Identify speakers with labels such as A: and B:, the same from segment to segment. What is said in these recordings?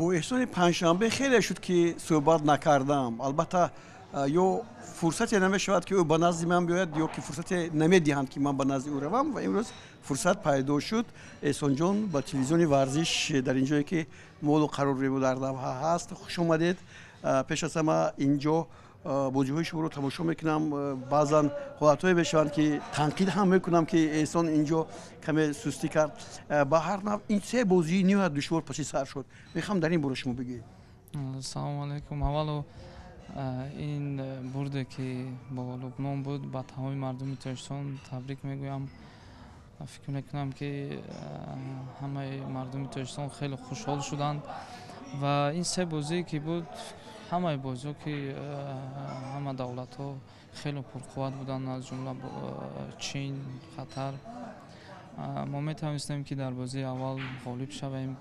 A: با احسان پنجشنبه خیلی شد که صحبت نکردم. البته یا فرصتی نمیشود که او به نزد من بیاید یا که فرصت نمیدهند که من به نزد او روم و امروز فرصت پیدا شد. احسان جان با تلویزیون ورزش در اینجایی که مول قرار رو در دوحه هست خوش اومدید. پیش از همه اینجا بازی‌های شما رو تماشا میکنم. بعضا حالت‌های بشوند که تنقید هم میکنم که احسان اینجا کمی سستی کرد. با هر نوع این سه بازی نیو دشوار پشت سر شد. میخوام در این باره شما بگید.
B: سلام علیکم. اولو این برده که با لبنان بود با تمام مردم تاجیکستان تبریک میگویم. فکر میکنم که همه مردم تاجیکستان خیلی خوشحال شدند و این سه بازی که بود همه بازی که همه دولت ها خیلی پرقوت بودن از جمله چین، قطر. ما میتونستیم که در بازی اول غالب شویم.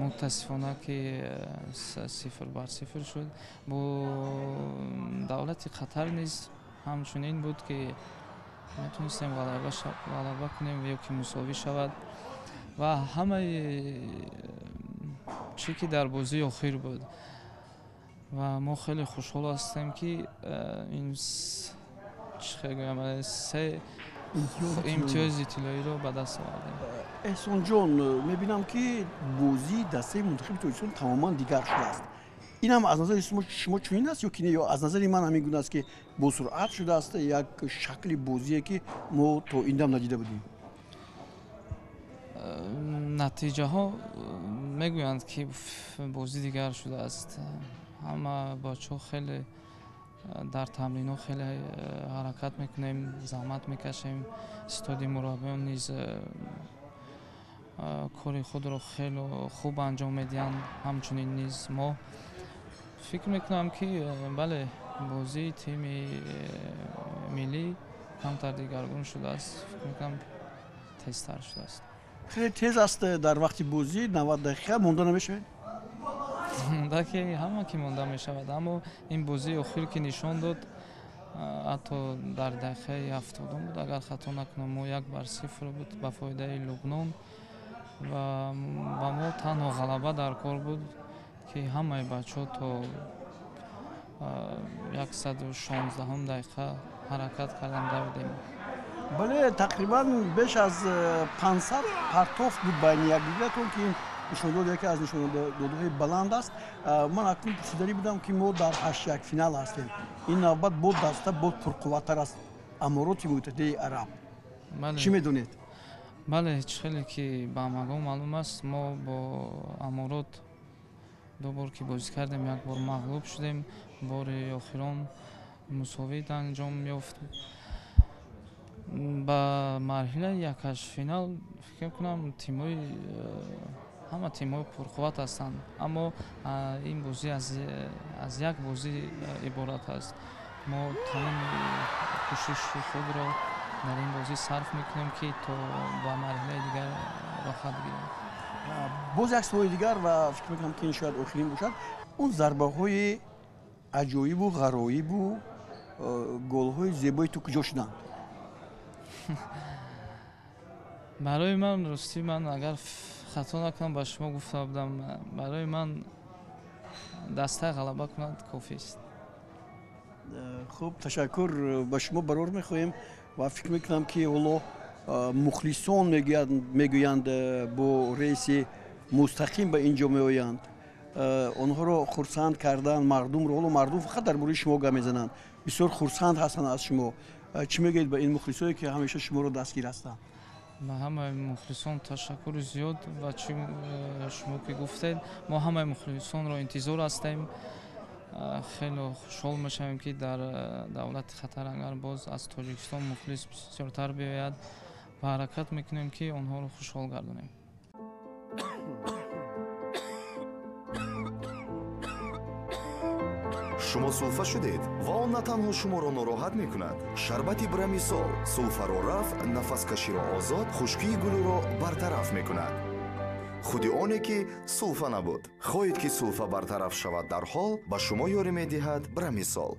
B: متاسفانه که 0-0 شد. با دولت قطر نیز همچنین بود که میتونستیم غلبه کنیم یا که مساوی شود و همه چی که در بازی آخر بود و ما خیلی خوشحال هستیم که این سه امتیاز طلایی رو به دست آوردیم.
A: احسان جان میبینم که بازی دسته منتخب تاجیکستان تماما دیگر شده است. این هم از نظر شما چنین است یا از نظر من همین گونه است که با سرعت شده است یک شکل بازیه که ما تا این دم ندیده بودیم؟
B: نتیجه ها میگویند که بازی دیگر شده است. همه بچه‌ها خیلی در تمرین ها خیلی حرکت میکنیم، زحمت میکشیم. استادی مربیان نیز کار خود را خیلی خوب انجام میدن. همچنین نیز ما فکر میکنم که بله بازی تیم ملی کمتر دیگرگون شده است. فکر میکنم تیزتر شده است.
A: خیلی تیز است در وقت بازی 90 دقیقه مونده نمیشه؟
B: مونده که همه که مونده میشود، اما این بازی آخر که نشان داد حتی در دقیقه 70 بود اگر خطا نکنم ما 1-0 بود به فایده لبنان و با ما تنها غلبه در کار بود که همه بچه‌ها تا 116 دقیقه حرکت کردن دویدیم.
A: بله تقریبا بیش از 500 پرتوف بود بین یکدیگر که این نشان داد که از نشان دادهای بلند است. من اکنون پرسیداری بودم که ما در 8 فینال هستیم. این نوبت بود دسته بود پرقوت‌تر است امارات متحده عرب. چی میدونید؟
B: بله خیلی که با ما معلوم است. ما با امارات دو بار که بازی کردیم یک بار مغلوب شدیم، بار آخران مساوی انجام یافت. با مرحله یکش فینال فکر کنم تیمای همه تیم‌ها پرقوت هستند، اما این بازی از یک بازی عبارت است. ما تمام کوشش خود را در این بازی صرف میکنیم که تا با مرحله دیگر راحت گیریم.
A: باز یک سوال دیگر و فکر میکنم که این شاید آخرین باشد. اون ضربه های عجایب و غرایب و گل های زیبای تو کجا شدن؟
B: برای من راستی من اگر خطا نکنم با شما گفته بودم برای من دسته غلبه کند کافی است.
A: خوب تشکر با شما برار میخواهیم و فکر میکنم که والله مخلصان میگویند با رئیس مستقیم به اینجا میآیند. آنها را خرسند کردن مردم را، مردم فقط در مورد شما گپ میزنند. بسیار خرسند هستند از شما. چی میگید به این مخلصایی که همیشه شما رو دستگیر هستند؟
B: ما همه مخلصان تشکر زیاد و چی شما که گفتید ما همه مخلصان را انتظار هستیم. خیلی خوشحال میشیم که در دولت قطر اگر باز از تاجیکستان مخلص بسیارتر بیاید و حرکت میکنیم که آنها را خوشحال گردانیم.
C: شما سулфа шудед ва он на танҳо шуморо нороҳат мекунад. шарбати брамисол сулфаро рафъ, нафаскаширо озод, хушкии гулӯро бартараф мекунад. худи оне ки сулфа набуд. хоҳед ки сулфа бартараф шавад дар ҳол ба шумо ёрӣ медиҳад брамисол.